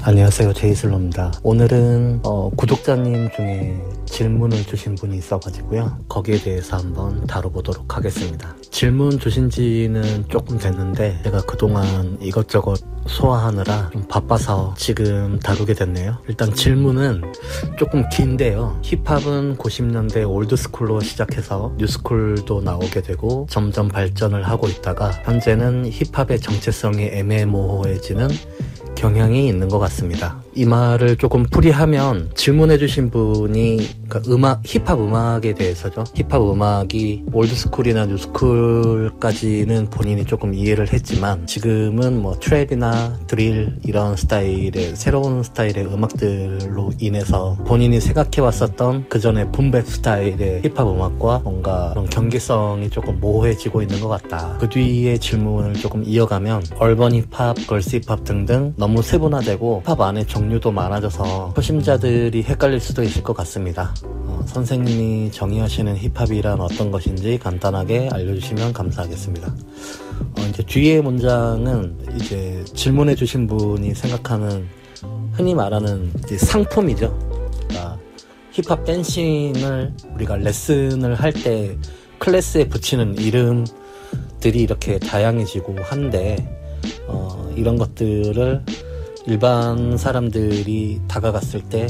안녕하세요, 제이슬로입니다. 오늘은 구독자님 중에 질문을 주신 분이 있어가지고요, 거기에 대해서 한번 다뤄보도록 하겠습니다. 질문 주신 지는 조금 됐는데 제가 그동안 이것저것 소화하느라 좀 바빠서 지금 다루게 됐네요. 일단 질문은 조금 긴데요, 힙합은 90년대 올드스쿨로 시작해서 뉴스쿨도 나오게 되고 점점 발전을 하고 있다가 현재는 힙합의 정체성이 애매모호해지는 경향이 있는 것 같습니다. 이 말을 조금 풀이하면, 질문해주신 분이 힙합 음악에 대해서죠. 힙합 음악이 올드스쿨이나 뉴스쿨까지는 본인이 조금 이해를 했지만 지금은 뭐 트랩이나 드릴 이런 스타일의 새로운 스타일의 음악들로 인해서 본인이 생각해왔었던 그전의 붐백 스타일의 힙합 음악과 뭔가 그런 경계성이 조금 모호해지고 있는 것 같다. 그 뒤에 질문을 조금 이어가면, 얼번 힙합, 걸스 힙합 등등 너무 세분화되고 힙합 안에 종류도 많아져서 초심자들이 헷갈릴 수도 있을 것 같습니다. 선생님이 정의하시는 힙합이란 어떤 것인지 간단하게 알려주시면 감사하겠습니다. 이제 뒤에 문장은 이제 질문해주신 분이 생각하는 흔히 말하는 이제 상품이죠. 그러니까 힙합 댄싱을 우리가 레슨을 할 때 클래스에 붙이는 이름들이 이렇게 다양해지고 한데, 이런 것들을 일반 사람들이 다가갔을 때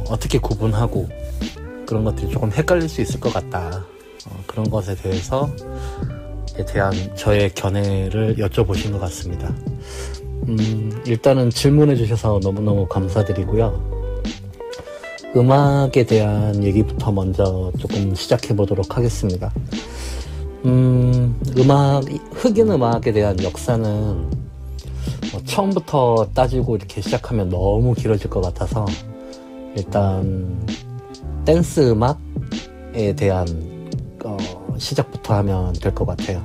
어떻게 구분하고, 그런 것들이 조금 헷갈릴 수 있을 것 같다. 그런 것에 대해서 대한 저의 견해를 여쭤보신 것 같습니다. 일단은 질문해 주셔서 너무너무 감사드리고요. 음악에 대한 얘기부터 먼저 조금 시작해 보도록 하겠습니다. 흑인 음악에 대한 역사는 처음부터 따지고 이렇게 시작하면 너무 길어질 것 같아서, 일단 댄스 음악에 대한 시작부터 하면 될 것 같아요.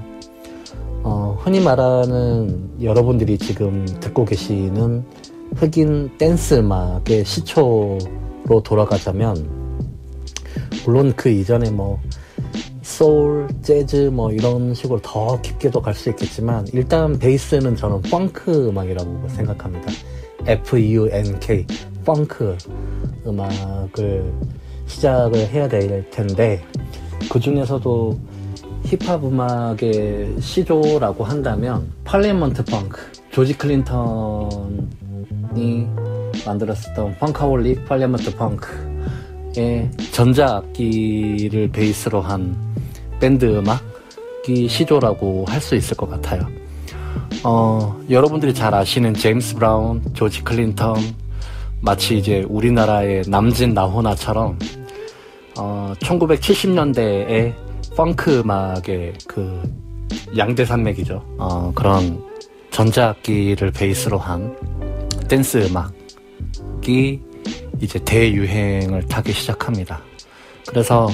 흔히 말하는, 여러분들이 지금 듣고 계시는 흑인 댄스 음악의 시초로 돌아가자면, 물론 그 이전에 뭐 소울, 재즈 뭐 이런 식으로 더 깊게도 갈 수 있겠지만, 일단 베이스는 저는 펑크 음악이라고 생각합니다. F-U-N-K, 펑크 음악을 시작을 해야 될 텐데, 그 중에서도 힙합 음악의 시조라고 한다면 팔리먼트 펑크, 조지 클린턴이 만들었었던 펑카홀릭 팔리먼트 펑크의 전자악기를 베이스로 한 밴드 음악이 시조라고 할 수 있을 것 같아요. 여러분들이 잘 아시는 제임스 브라운, 조지 클린턴, 마치 이제 우리나라의 남진 나훈아처럼 1970년대에 펑크 음악의 그 양대 산맥이죠. 그런 전자악기를 베이스로 한 댄스 음악이 이제 대유행을 타기 시작합니다. 그래서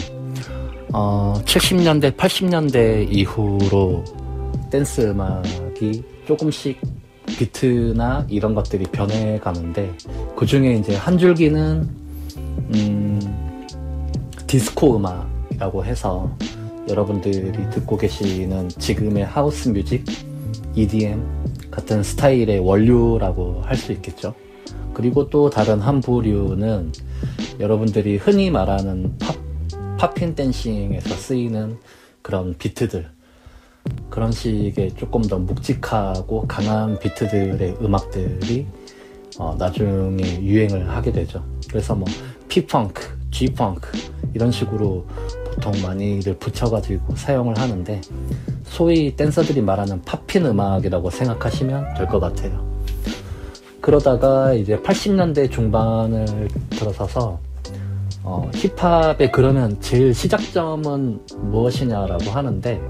70년대, 80년대 이후로 댄스 음악이 조금씩 비트나 이런 것들이 변해가는데, 그 중에 이제 한 줄기는 디스코 음악이라고 해서 여러분들이 듣고 계시는 지금의 하우스 뮤직, EDM 같은 스타일의 원류라고 할 수 있겠죠. 그리고 또 다른 한 부류는 여러분들이 흔히 말하는 팝핀 댄싱에서 쓰이는 그런 비트들, 그런 식의 조금 더 묵직하고 강한 비트들의 음악들이 나중에 유행을 하게 되죠. 그래서 뭐 P-펑크, G-펑크 이런 식으로 보통 많이들 붙여가지고 사용을 하는데, 소위 댄서들이 말하는 팝핀 음악이라고 생각하시면 될 것 같아요. 그러다가 이제 80년대 중반을 들어서서 힙합의 그러면 제일 시작점은 무엇이냐라고 하는데,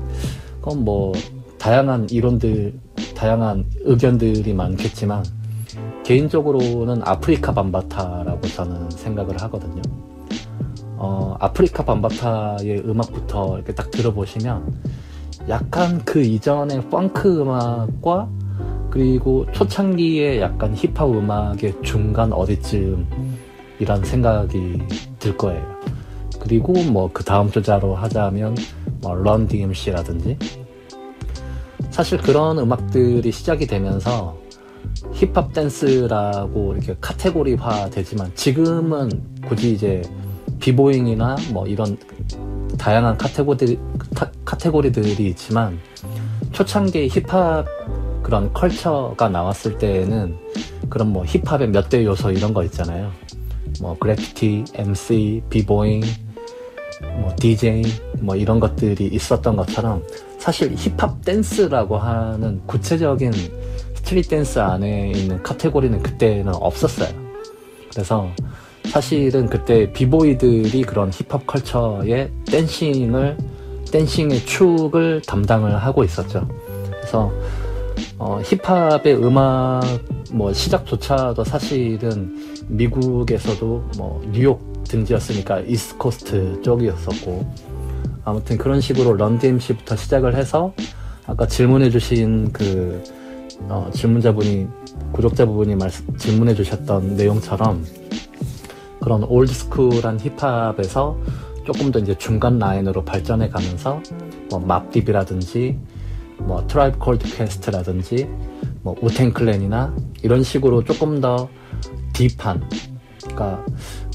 그건 뭐 다양한 이론들, 다양한 의견들이 많겠지만 개인적으로는 아프리카 밤바타라고 저는 생각을 하거든요. 아프리카 밤바타의 음악부터 이렇게 딱 들어보시면 약간 그 이전의 펑크 음악과 그리고 초창기의 약간 힙합 음악의 중간 어디쯤이란 생각이 들 거예요. 그리고 뭐 그 다음 주자로 하자면 뭐 런 DMC라든지, 사실 그런 음악들이 시작이 되면서 힙합 댄스라고 이렇게 카테고리화 되지만 지금은 굳이 이제 비보잉이나 뭐 이런 다양한 카테고리들이 있지만 초창기 힙합 그런 컬처가 나왔을 때에는 그런 뭐 힙합의 몇 대 요소 이런 거 있잖아요. 뭐 그래피티, MC, 비보잉, 뭐 DJ 뭐 이런 것들이 있었던 것처럼 사실 힙합 댄스라고 하는 구체적인 스트릿 댄스 안에 있는 카테고리는 그때는 없었어요. 그래서 사실은 그때 비보이들이 그런 힙합 컬처의 댄싱의 축을 담당을 하고 있었죠. 그래서 힙합의 음악 뭐 시작조차도 사실은 미국에서도 뭐 뉴욕 등지였으니까 이스트코스트 쪽이었었고, 아무튼 그런 식으로 런 DMC부터 시작을 해서 아까 질문해주신 그 구독자분이 질문해 주셨던 내용처럼 그런 올드스쿨한 힙합에서 조금 더 이제 중간 라인으로 발전해 가면서 뭐 맙딥이라든지 뭐 트라이브 콜드 퀘스트라든지 뭐 우텐 클랜이나 이런 식으로 조금 더 딥한, 그러니까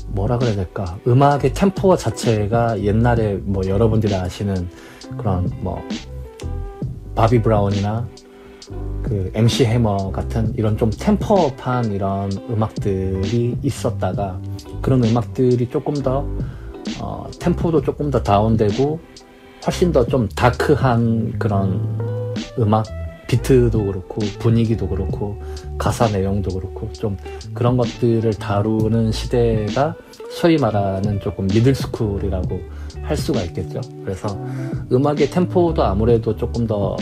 뭐라 그래야 될까, 음악의 템포 자체가 옛날에 뭐 여러분들이 아시는 그런 뭐 바비 브라운이나 그 MC 해머 같은 이런 좀 템포업한 이런 음악들이 있었다가 그런 음악들이 조금 더 템포도 조금 더 다운되고 훨씬 더 좀 다크한 그런 음악, 비트도 그렇고 분위기도 그렇고 가사 내용도 그렇고 좀 그런 것들을 다루는 시대가 소위 말하는 조금 미들스쿨이라고 할 수가 있겠죠. 그래서 음악의 템포도 아무래도 조금 더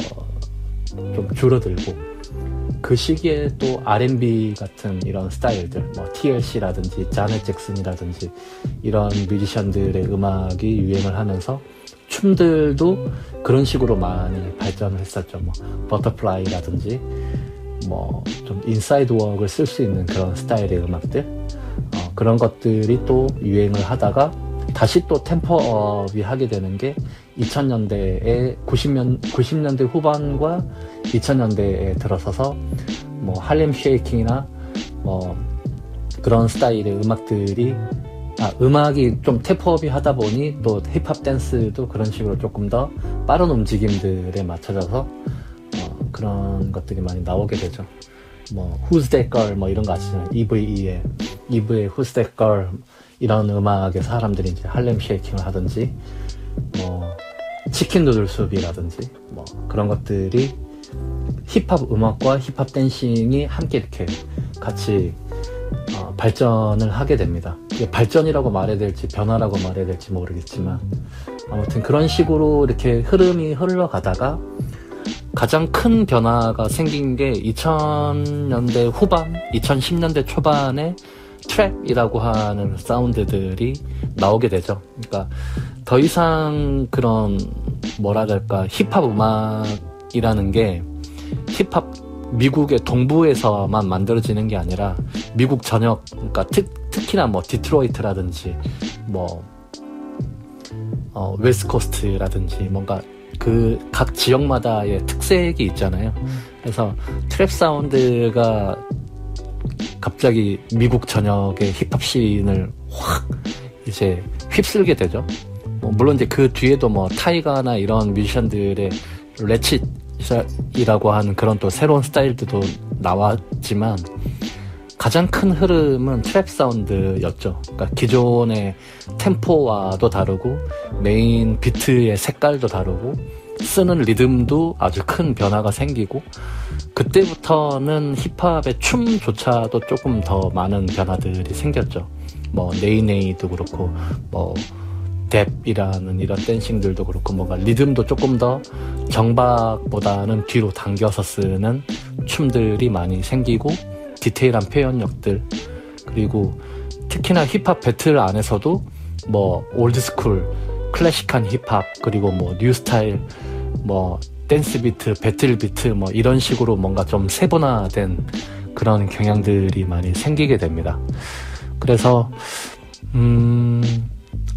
좀 줄어들고, 그 시기에 또 R&B 같은 이런 스타일들, 뭐 TLC라든지 자넷 잭슨이라든지 이런 뮤지션들의 음악이 유행을 하면서 춤들도 그런 식으로 많이 발전을 했었죠. 뭐 버터플라이라든지 뭐 좀 인사이드 웍을 쓸 수 있는 그런 스타일의 음악들, 그런 것들이 또 유행을 하다가 다시 또 템포업이 하게 되는 게 2000년대에 90년대 후반과 2000년대에 들어서서 뭐 할렘 쉐이킹이나 뭐 그런 스타일의 음악들이 음악이 좀 템포업이 하다 보니 또 힙합 댄스도 그런 식으로 조금 더 빠른 움직임들에 맞춰져서 그런 것들이 많이 나오게 되죠. 뭐 Who's That Girl 뭐 이런 거 아시잖아요. EVE의 Who's That Girl 이런 음악에 사람들이 이제 할렘 쉐이킹을 하든지 뭐 치킨 누들 수비라든지 뭐 그런 것들이 힙합 음악과 힙합 댄싱이 함께 이렇게 같이 발전을 하게 됩니다. 이게 발전이라고 말해야 될지 변화라고 말해야 될지 모르겠지만 아무튼 그런 식으로 이렇게 흐름이 흘러가다가 가장 큰 변화가 생긴 게 2000년대 후반, 2010년대 초반에 트랩이라고 하는 사운드들이 나오게 되죠. 그러니까 더 이상 그런 뭐라 할까 힙합 음악이라는 게 힙합 미국의 동부에서만 만들어지는 게 아니라 미국 전역, 그러니까 특히나 뭐 디트로이트라든지 뭐 웨스트코스트라든지 뭔가 그 각 지역마다의 특색이 있잖아요. 그래서 트랩 사운드가 갑자기 미국 전역의 힙합 씬을 확 이제 휩쓸게 되죠. 물론 이제 그 뒤에도 뭐 타이가나 이런 뮤지션들의 레칫이라고 하는 그런 또 새로운 스타일들도 나왔지만 가장 큰 흐름은 트랩 사운드였죠. 그러니까 기존의 템포와도 다르고 메인 비트의 색깔도 다르고 쓰는 리듬도 아주 큰 변화가 생기고, 그때부터는 힙합의 춤조차도 조금 더 많은 변화들이 생겼죠. 뭐 네이네이도 그렇고 뭐 뎁이라는 이런 댄싱들도 그렇고 뭔가 리듬도 조금 더 정박보다는 뒤로 당겨서 쓰는 춤들이 많이 생기고 디테일한 표현력들, 그리고 특히나 힙합 배틀 안에서도 뭐 올드스쿨 클래식한 힙합, 그리고 뭐 뉴스타일, 뭐 댄스 비트, 배틀 비트 뭐 이런 식으로 뭔가 좀 세분화된 그런 경향들이 많이 생기게 됩니다. 그래서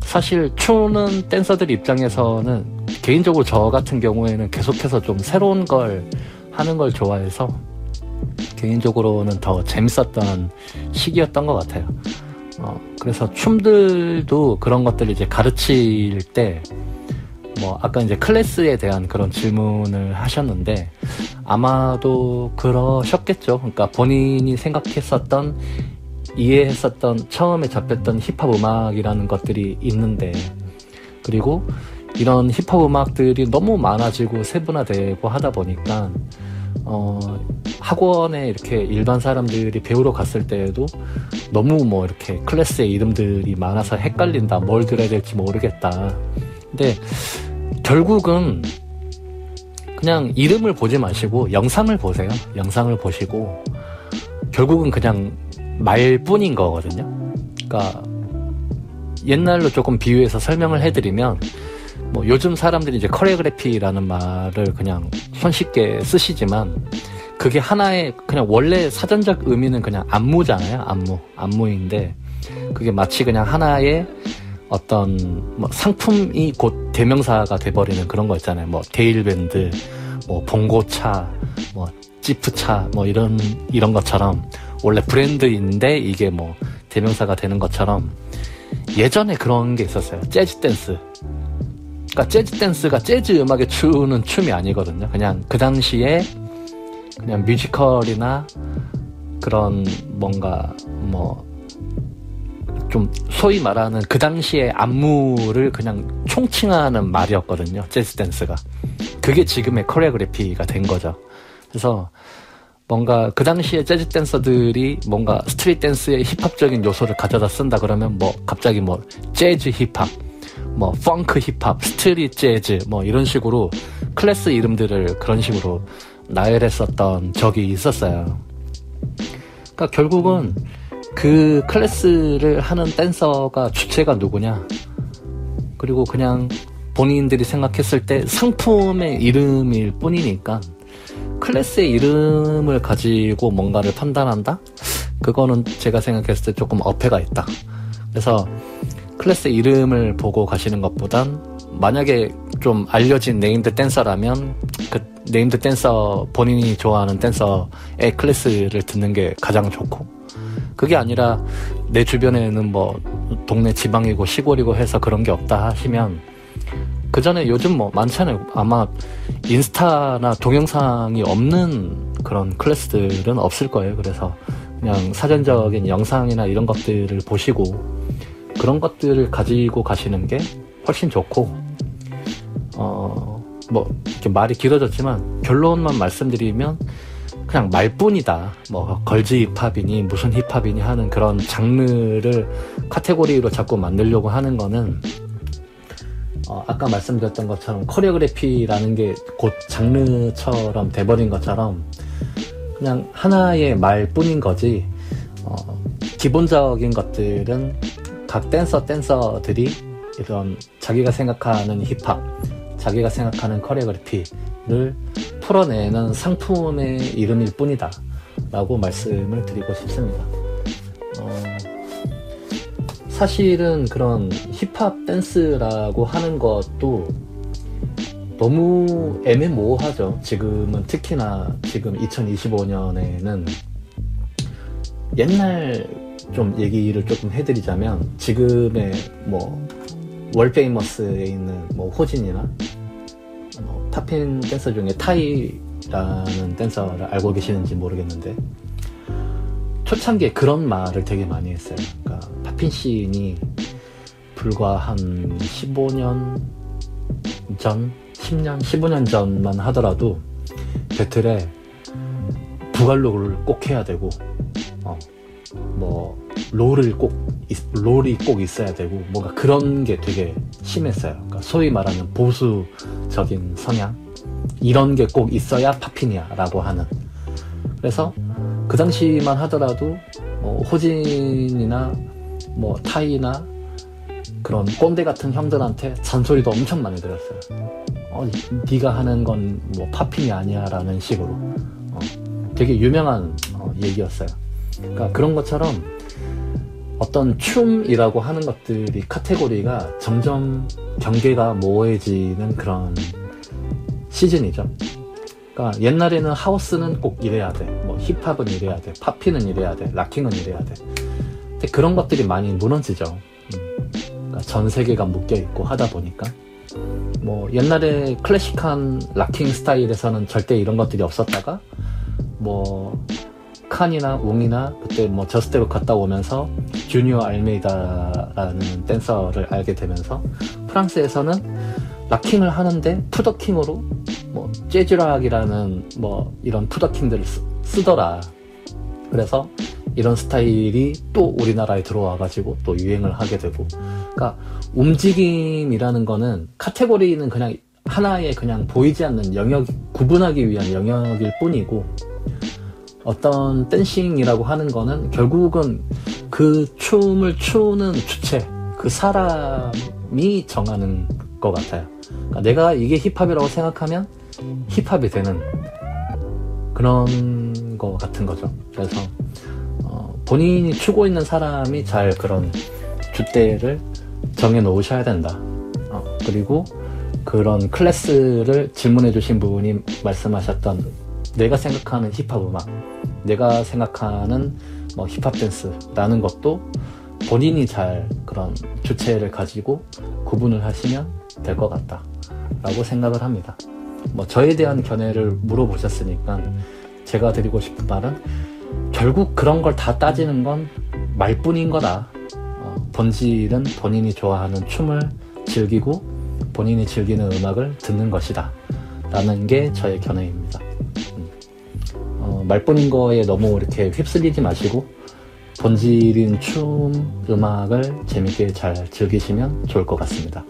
사실 추는 댄서들 입장에서는 개인적으로 저 같은 경우에는 계속해서 좀 새로운 걸 하는 걸 좋아해서 개인적으로는 더 재밌었던 시기였던 것 같아요. 그래서 춤들도 그런 것들을 이제 가르칠 때, 아까 이제 클래스에 대한 그런 질문을 하셨는데, 아마도 그러셨겠죠. 그러니까 본인이 생각했었던, 이해했었던, 처음에 접했던 힙합 음악이라는 것들이 있는데, 그리고 이런 힙합 음악들이 너무 많아지고 세분화되고 하다 보니까, 학원에 이렇게 일반 사람들이 배우러 갔을 때에도 너무 이렇게 클래스의 이름들이 많아서 헷갈린다, 뭘 들어야 될지 모르겠다. 근데 결국은 그냥 이름을 보지 마시고 영상을 보세요. 영상을 보시고 결국은 그냥 말뿐인 거거든요. 그러니까 옛날로 조금 비유해서 설명을 해드리면, 요즘 사람들이 이제 코레오그래피라는 말을 그냥 손쉽게 쓰시지만, 그게 하나의 그냥 원래 사전적 의미는 그냥 안무잖아요. 안무인데, 그게 마치 그냥 하나의 어떤 상품이 곧 대명사가 돼버리는 그런 거 있잖아요. 데일밴드, 봉고차, 지프차, 이런 것처럼 원래 브랜드인데 이게 대명사가 되는 것처럼, 예전에 그런 게 있었어요. 재즈 댄스. 그러니까 재즈 댄스가 재즈 음악에 추는 춤이 아니거든요. 그냥 그 당시에 그냥 뮤지컬이나 그런 좀 소위 말하는 그 당시의 안무를 그냥 총칭하는 말이었거든요. 재즈 댄스가. 그게 지금의 코레오그래피가 된 거죠. 그래서 그 당시에 재즈 댄서들이 스트릿 댄스의 힙합적인 요소를 가져다 쓴다 그러면 갑자기 재즈 힙합, 펑크 힙합, 스트릿 재즈 이런 식으로 클래스 이름들을 그런 식으로 나열했었던 적이 있었어요. 그러니까 결국은 그 클래스를 하는 댄서가 주체가 누구냐, 그리고 그냥 본인들이 생각했을 때 상품의 이름일 뿐이니까 클래스의 이름을 가지고 뭔가를 판단한다? 그거는 제가 생각했을 때 조금 어폐가 있다. 그래서 클래스의 이름을 보고 가시는 것보단, 만약에 좀 알려진 네임드 댄서라면 그 네임드 댄서, 본인이 좋아하는 댄서의 클래스를 듣는 게 가장 좋고, 그게 아니라 내 주변에는 동네 지방이고 시골이고 해서 그런 게 없다 하시면, 그 전에 요즘 많잖아요. 아마 인스타나 동영상이 없는 그런 클래스들은 없을 거예요. 그래서 그냥 사전적인 영상이나 이런 것들을 보시고 그런 것들을 가지고 가시는 게 훨씬 좋고, 이렇게 말이 길어졌지만 결론만 말씀드리면, 그냥 말뿐이다. 걸즈 힙합이니 무슨 힙합이니 하는 그런 장르를 카테고리로 자꾸 만들려고 하는 거는, 아까 말씀드렸던 것처럼 코레오그래피라는 게 곧 장르처럼 돼버린 것처럼 그냥 하나의 말뿐인 거지, 기본적인 것들은 각 댄서들이 이런 자기가 생각하는 힙합, 자기가 생각하는 코레오그래피를 풀어내는 상품의 이름일 뿐이다 라고 말씀을 드리고 싶습니다. 사실은 그런 힙합 댄스라고 하는 것도 너무 애매모호하죠. 지금은, 특히나 지금 2025년에는 옛날 좀 얘기를 조금 해드리자면, 지금의 월페이머스에 있는 호진이나 팝핀 댄서 중에 타이라는 댄서를 알고 계시는지 모르겠는데, 초창기에 그런 말을 되게 많이 했어요. 그러니까 팝핀 씬이 불과 한 15년 전, 10년, 15년 전만 하더라도 배틀에 부갈로를 꼭 해야 되고, 롤이 꼭 있어야 되고, 뭔가 그런 게 되게 심했어요. 그러니까 소위 말하는 보수적인 성향, 이런 게 꼭 있어야 팝핀이야 라고 하는. 그래서 그 당시만 하더라도 호진이나 타이나 그런 꼰대 같은 형들한테 잔소리도 엄청 많이 들었어요. 네가 하는 건 팝핀이 아니야 라는 식으로. 되게 유명한 얘기였어요. 그러니까 그런 것처럼 어떤 춤이라고 하는 것들이, 카테고리가 점점 경계가 모호해지는 그런 시즌이죠. 그러니까 옛날에는 하우스는 꼭 이래야 돼, 힙합은 이래야 돼, 팝피는 이래야 돼, 락킹은 이래야 돼. 근데 그런 것들이 많이 무너지죠. 그러니까 전 세계가 묶여있고 하다 보니까. 뭐 옛날에 클래식한 락킹 스타일에서는 절대 이런 것들이 없었다가 뭐 칸이나 웅이나 그때 뭐 저스트로 갔다 오면서 주니어 알메이다라는 댄서를 알게 되면서 프랑스에서는 락킹을 하는데 푸더킹으로 뭐 재즈락이라는 뭐 이런 푸더킹들을 쓰더라. 그래서 이런 스타일이 또 우리나라에 들어와 가지고 또 유행을 하게 되고. 그러니까 움직임이라는 거는 카테고리는 그냥 하나의 그냥 보이지 않는 영역, 구분하기 위한 영역일 뿐이고, 어떤 댄싱이라고 하는 거는 결국은 그 춤을 추는 주체, 그 사람이 정하는 것 같아요. 그러니까 내가 이게 힙합이라고 생각하면 힙합이 되는 그런 거 같은 거죠. 그래서 본인이 추고 있는 사람이 잘 그런 줏대를 정해 놓으셔야 된다. 그리고 그런 클래스를 질문해 주신 분이 말씀하셨던 내가 생각하는 힙합 음악, 내가 생각하는 뭐 힙합 댄스라는 것도 본인이 잘 그런 주체를 가지고 구분을 하시면 될 것 같다 라고 생각을 합니다. 뭐 저에 대한 견해를 물어보셨으니까 제가 드리고 싶은 말은 결국 그런 걸 다 따지는 건 말뿐인 거다. 본질은 본인이 좋아하는 춤을 즐기고 본인이 즐기는 음악을 듣는 것이다 라는 게 저의 견해입니다. 말뿐인 거에 너무 이렇게 휩쓸리지 마시고 본질인 춤, 음악을 재밌게 잘 즐기시면 좋을 것 같습니다.